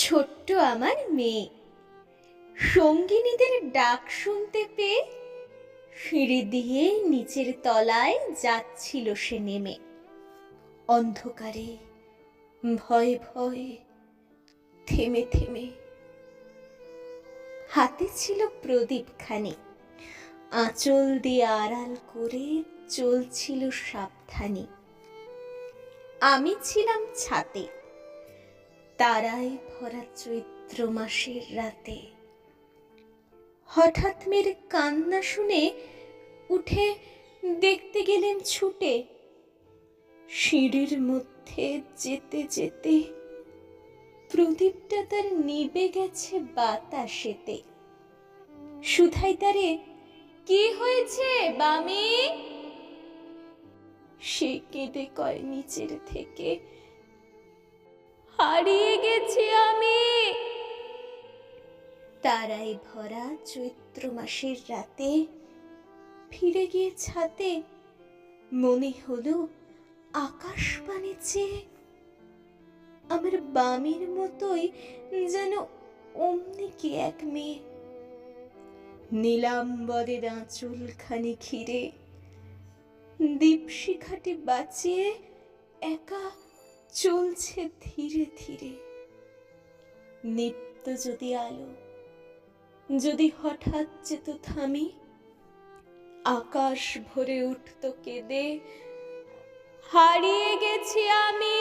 ছোট্ট আমার মেয়ে সঙ্গিনীদের ডাক শুনতে পেয়ে সিঁড়ি দিয়ে নিচের তলায় যাচ্ছিল সে নেমে। অন্ধকারে ভয়ে ভয়ে থেমে থেমে হাতে ছিল প্রদীপখানি, আঁচল দিয়ে আড়াল করে চলছিল সাবধানে। আমি ছিলাম ছাতে, তারায় ভরা চৈত্র মাসের রাতে। হঠাৎ মেয়ের কান্না শুনে উঠে দেখতে গেলেন ছুটে। সিঁড়ির মধ্যে যেতে যেতে প্রদীপটা তার নিভে গেছে বাতাসেতে। সুধাই তারে, কি হয়েছে বামি? সে কেঁদে কয় নিচের থেকে, হারিয়ে গেছি আমি। তারায় ভরা চৈত্র মাসের রাতে ফিরে গিয়ে ছাতে মনে হলো আকাশবাণী চেয়ে আমার বামির মতোই যেন অমনি কি এক মেয়ে। নীলাম্বরের আঁচলখানি ঘিরে দীপশিখাটি বাঁচিয়ে একা চলছে ধীরে ধীরে। নিত্য যদি আলো যদি হঠাৎ যেত থামি, আকাশ ভরে উঠত কেঁদে, হারিয়ে গেছি আমি।